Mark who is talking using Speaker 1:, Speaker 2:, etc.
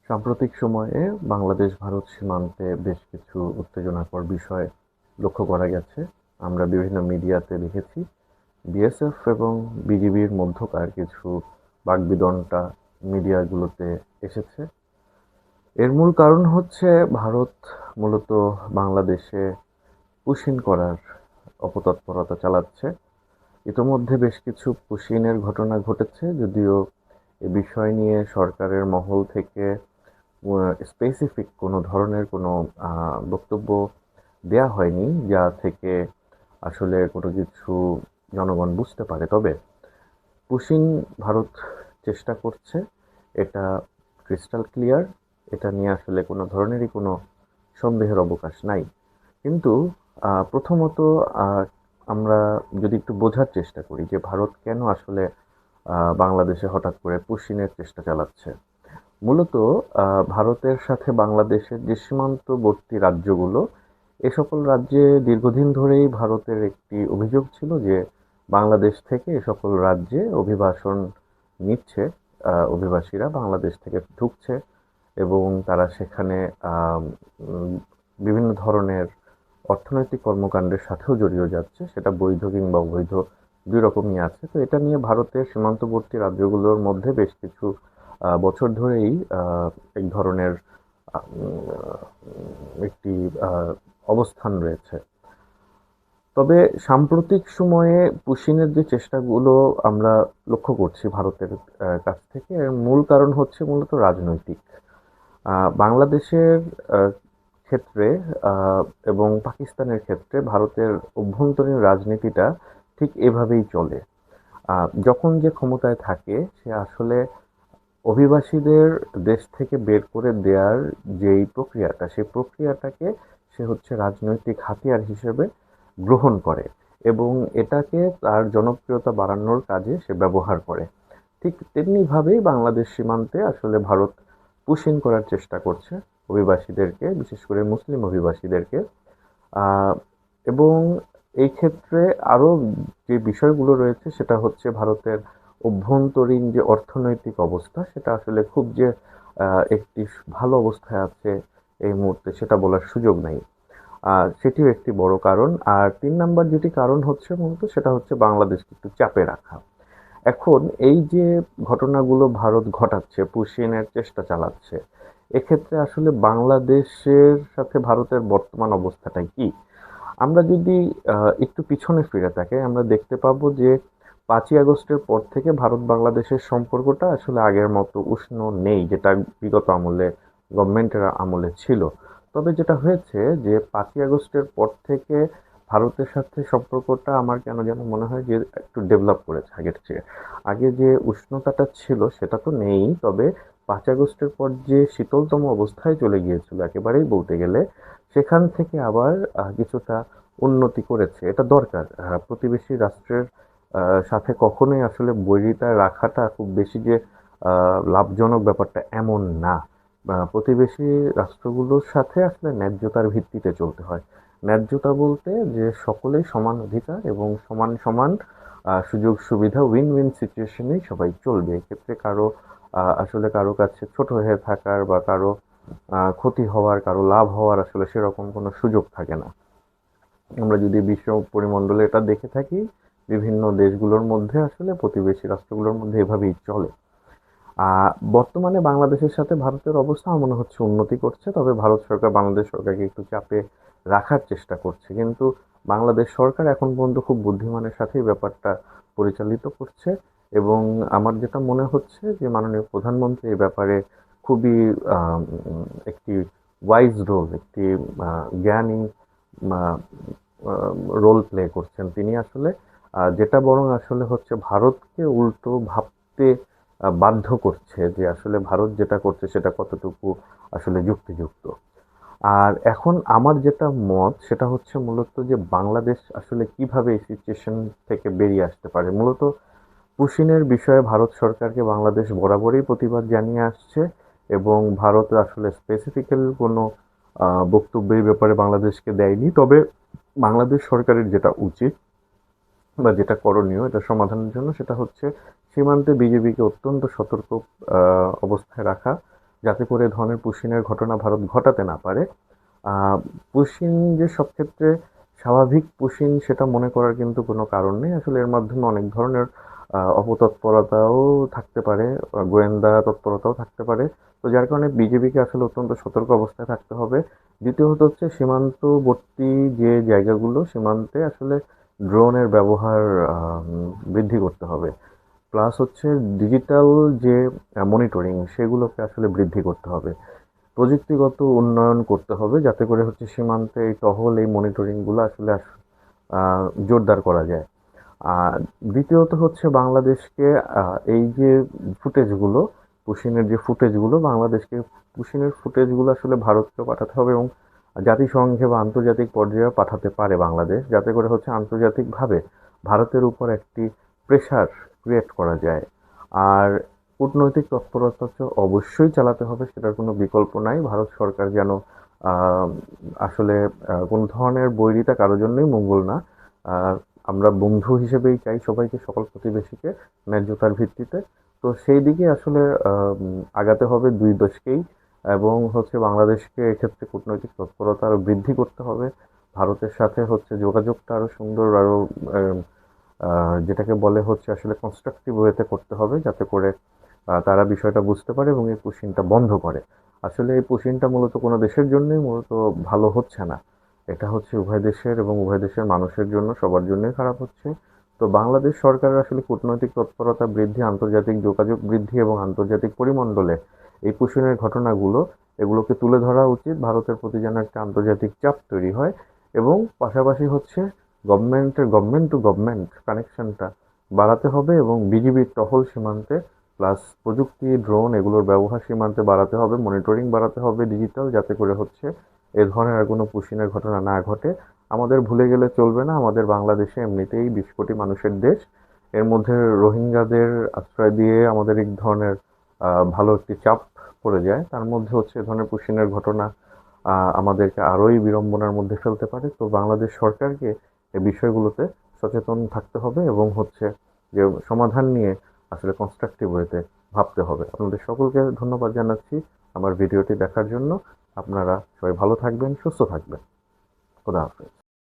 Speaker 1: সাম্প্রতিক সময়ে বাংলাদেশ ভারত সীমান্তে বেশ কিছু উত্তেজনাকর বিষয় লক্ষ্য করা গেছে। আমরা বিভিন্ন মিডিয়াতে দেখেছি বিএসএফ এবং বিজিবির মধ্যকার কিছু বাকবিতণ্ডা মিডিয়াগুলোতে এসেছে। এর মূল কারণ হচ্ছে ভারত মূলত বাংলাদেশে পুশিন করার অপতৎপরতা চালাচ্ছে। ইতোমধ্যে বেশ কিছু পুশিনের ঘটনা ঘটেছে, যদিও এ বিষয় নিয়ে সরকারের মহল থেকে স্পেসিফিক কোনো ধরনের কোনো বক্তব্য দেয়া হয়নি, যা থেকে আসলে কোনো কিছু জনগণ বুঝতে পারে। তবে পুশিন ভারত চেষ্টা করছে, এটা ক্রিস্টাল ক্লিয়ার। এটা নিয়ে আসলে কোনো ধরনেরই কোনো সন্দেহের অবকাশ নাই। কিন্তু প্রথমত আমরা যদি একটু বোঝার চেষ্টা করি যে ভারত কেন আসলে বাংলাদেশে হঠাৎ করে পুশিনের চেষ্টা চালাচ্ছে। মূলত ভারতের সাথে বাংলাদেশের যে সীমান্তবর্তী রাজ্যগুলো, এ সকল রাজ্যে দীর্ঘদিন ধরেই ভারতের একটি অভিযোগ ছিল যে বাংলাদেশ থেকে এ সকল রাজ্যে অভিবাসন নিচ্ছে, অভিবাসীরা বাংলাদেশ থেকে ঢুকছে এবং তারা সেখানে আম, উম, বিভিন্ন ধরনের অর্থনৈতিক কর্মকাণ্ডের সাথেও জড়িয়ে যাচ্ছে, সেটা বৈধ কিংবা অবৈধ দুই রকমই আছে। তো এটা নিয়ে ভারতের সীমান্তবর্তী রাজ্যগুলোর মধ্যে বেশ কিছু বছর ধরেই এক ধরনের একটি অবস্থান রয়েছে। তবে সাম্প্রতিক সময়ে পুশিনের যে চেষ্টাগুলো আমরা লক্ষ্য করছি ভারতের কাছ থেকে, এর মূল কারণ হচ্ছে মূলত রাজনৈতিক। বাংলাদেশের আহ, ক্ষেত্রে আহ, এবং পাকিস্তানের ক্ষেত্রে ভারতের অভ্যন্তরীণ রাজনীতিটা ঠিক এভাবেই চলে। যখন যে ক্ষমতায় থাকে সে আসলে অভিবাসীদের দেশ থেকে বের করে দেওয়ার যেই প্রক্রিয়াটা, সেই প্রক্রিয়াটাকে সে হচ্ছে রাজনৈতিক হাতিয়ার হিসেবে গ্রহণ করে এবং এটাকে তার জনপ্রিয়তা বাড়ানোর কাজে সে ব্যবহার করে। ঠিক তেমনিভাবেই বাংলাদেশ সীমান্তে আসলে ভারত পুশিং করার চেষ্টা করছে অভিবাসীদেরকে, বিশেষ করে মুসলিম অভিবাসীদেরকে। আহ, এবং এই ক্ষেত্রে আরো যে বিষয়গুলো রয়েছে সেটা হচ্ছে ভারতের অভ্যন্তরীণ যে অর্থনৈতিক অবস্থা, সেটা আসলে খুব যে একটি ভালো অবস্থায় আছে এই মুহূর্তে সেটা বলার সুযোগ নাই। সেটিও একটি বড় কারণ। আর ৩ নাম্বার যেটি কারণ হচ্ছে মূলত সেটা হচ্ছে বাংলাদেশকে একটু চাপে রাখা। এখন এই যে ঘটনাগুলো ভারত ঘটাচ্ছে, পুশিনের চেষ্টা চালাচ্ছে, এক্ষেত্রে আসলে বাংলাদেশের সাথে ভারতের বর্তমান অবস্থাটা কি? আমরা যদি একটু পিছনে ফিরে তাকাই, আমরা দেখতে পাবো যে ৫ই আগস্টের পর থেকে ভারত বাংলাদেশের সম্পর্কটা আসলে আগের মতো উষ্ণ নেই, যেটা বিগত আমলে গভর্নমেন্টের আমলে ছিল। তবে যেটা হয়েছে যে ৫ই আগস্টের পর থেকে ভারতের সাথে সম্পর্কটা আমার কেন যেন মনে হয় যে একটু ডেভেলপ করেছে আগের চেয়ে। আগে যে উষ্ণতাটা ছিল সেটা তো নেই, তবে ৫ই আগস্টের পর যে শীতলতম অবস্থায় চলে গিয়েছিল একেবারেই বলতে গেলে, সেখান থেকে আবার কিছুটা উন্নতি করেছে। এটা দরকার। প্রতিবেশী রাষ্ট্রের সাথে কখনোই আসলে বৈরিতা রাখাটা খুব বেশি যে লাভজনক ব্যাপারটা এমন না। প্রতিবেশী রাষ্ট্রগুলোর সাথে আসলে ন্যায্যতার ভিত্তিতে চলতে হয়। ন্যায্যতা বলতে যে সকলেই সমান অধিকার এবং সমান সমান সুযোগ সুবিধা, উইন উইন সিচুয়েশনেই সবাই চলবে। এক্ষেত্রে কারো আসলে কারো কাছে ছোট হয়ে থাকার বা কারো ক্ষতি হওয়ার, কারো লাভ হওয়ার আসলে সেরকম কোনো সুযোগ থাকে না। আমরা যদি বিশ্ব পরিমণ্ডলে এটা দেখে থাকি, বিভিন্ন দেশগুলোর মধ্যে আসলে প্রতিবেশী রাষ্ট্রগুলোর মধ্যে এভাবেই চলে। বর্তমানে বাংলাদেশের সাথে ভারতের অবস্থা আমার মনে হচ্ছে উন্নতি করছে, তবে ভারত সরকার বাংলাদেশ সরকারকে একটু চাপে রাখার চেষ্টা করছে। কিন্তু বাংলাদেশ সরকার এখন পর্যন্ত খুব বুদ্ধিমানের সাথেই ব্যাপারটা পরিচালিত করছে এবং আমার যেটা মনে হচ্ছে যে মাননীয় প্রধানমন্ত্রী এই ব্যাপারে খুবই একটি ওয়াইজ রোল, একটি জ্ঞানী রোল প্লে করছেন তিনি আসলে। যেটা বরং আসলে হচ্ছে ভারতকে উল্টো ভাবতে বাধ্য করছে যে আসলে ভারত যেটা করছে সেটা কতটুকু আসলে যুক্তিযুক্ত। আর এখন আমার যেটা মত সেটা হচ্ছে মূলত যে বাংলাদেশ আসলে কিভাবে এই সিচুয়েশন থেকে বেরিয়ে আসতে পারে। মূলত পুশিনের বিষয়ে ভারত সরকারকে বাংলাদেশ বরাবরই প্রতিবাদ জানিয়ে আসছে এবং ভারত আসলে স্পেসিফিক্যাল কোনো বক্তব্যের ব্যাপারে বাংলাদেশকে দেয়নি। তবে বাংলাদেশ সরকারের যেটা উচিত বা যেটা করণীয় এটা সমাধানের জন্য সেটা হচ্ছে সীমান্তে বিজেপিকে অত্যন্ত সতর্ক অবস্থায় রাখা, যাতে করে এ ধরনের পুশিনের ঘটনা ভারত ঘটাতে না পারে। পুশিন যে সব ক্ষেত্রে স্বাভাবিক পুশিন সেটা মনে করার কিন্তু কোনো কারণ নেই। আসলে এর মাধ্যমে অনেক ধরনের অপতৎপরতাও থাকতে পারে, গোয়েন্দা তৎপরতাও থাকতে পারে। তো যার কারণে বিজেপিকে আসলে অত্যন্ত সতর্ক অবস্থায় থাকতে হবে। দ্বিতীয়ত হচ্ছে সীমান্তবর্তী যে জায়গাগুলো, সীমান্তে আসলে ড্রোনের ব্যবহার বৃদ্ধি করতে হবে। প্লাস হচ্ছে ডিজিটাল যে মনিটরিং সেগুলোকে আসলে বৃদ্ধি করতে হবে। প্রযুক্তিগত উন্নয়ন করতে হবে যাতে করে হচ্ছে সীমান্তে এই টহল, এই মনিটরিংগুলো আসলে জোরদার করা যায়। আর দ্বিতীয়ত হচ্ছে বাংলাদেশকে এই যে ফুটেজগুলো, পুশিনের যে ফুটেজগুলো, বাংলাদেশকে পুশিনের ফুটেজগুলো আসলে ভারতকে পাঠাতে হবে এবং জাতিসংঘে বা আন্তর্জাতিক পর্যায়ে পাঠাতে পারে বাংলাদেশ, যাতে করে হচ্ছে আন্তর্জাতিকভাবে ভারতের উপর একটি প্রেশার ক্রিয়েট করা যায়। আর কূটনৈতিক তৎপরতা তো অবশ্যই চালাতে হবে, সেটার কোনো বিকল্প নাই। ভারত সরকার যেন আহ, আসলে কোনো ধরনের বৈরিতা কারোর জন্যই মঙ্গল না। আহ, আমরা বন্ধু হিসেবেই চাই সবাইকে, সকল প্রতিবেশীকে ন্যায্যতার ভিত্তিতে। তো সেই দিকে আসলে আগাতে হবে দুই দেশকেই, এবং হচ্ছে বাংলাদেশকে এক্ষেত্রে কূটনৈতিক তৎপরতা আরও বৃদ্ধি করতে হবে। ভারতের সাথে হচ্ছে যোগাযোগটা আরও সুন্দর, আরও যেটাকে বলে হচ্ছে আসলে কনস্ট্রাকটিভ ওয়েতে করতে হবে, যাতে করে তারা বিষয়টা বুঝতে পারে এবং এই পুশিংটা বন্ধ করে। আসলে এই পুশিংটা মূলত কোনো দেশের জন্যই মূলত ভালো হচ্ছে না। এটা হচ্ছে উভয় দেশের এবং উভয় দেশের মানুষের জন্য, সবার জন্যই খারাপ হচ্ছে। তো বাংলাদেশ সরকারের আসলে কূটনৈতিক তৎপরতা বৃদ্ধি, আন্তর্জাতিক যোগাযোগ বৃদ্ধি এবং আন্তর্জাতিক পরিমণ্ডলে এই পুশিনের ঘটনাগুলো, এগুলোকে তুলে ধরা উচিত। ভারতের প্রতি যেন একটা আন্তর্জাতিক চাপ তৈরি হয়, এবং পাশাপাশি হচ্ছে গভর্নমেন্ট টু গভর্নমেন্ট কানেকশনটা বাড়াতে হবে, এবং বিজিবির টহল সীমান্তে, প্লাস প্রযুক্তি, ড্রোন এগুলোর ব্যবহার সীমান্তে বাড়াতে হবে, মনিটরিং বাড়াতে হবে ডিজিটাল, যাতে করে হচ্ছে এ ধরনের আর কোনো পুশিনের ঘটনা না ঘটে। আমাদের ভুলে গেলে চলবে না, আমাদের বাংলাদেশে এমনিতেই 20 কোটি মানুষের দেশ। এর মধ্যে রোহিঙ্গাদের আশ্রয় দিয়ে আমাদের এক ধরনের ভালো একটি চাপ পড়ে যায়। তার মধ্যে হচ্ছে এ ধরনের পুশিনের ঘটনা আমাদেরকে আরোই বিড়ম্বনার মধ্যে ফেলতে পারে। তো বাংলাদেশ সরকারকে এই বিষয়গুলোতে সচেতন থাকতে হবে, এবং হচ্ছে যে সমাধান নিয়ে আসলে কনস্ট্রাকটিভ ওয়েতে ভাবতে হবে। আপনাদের সকলকে ধন্যবাদ জানাচ্ছি আমার ভিডিওটি দেখার জন্য। আপনারা সবাই ভালো থাকবেন, সুস্থ থাকবেন। খোদা হাফেজ।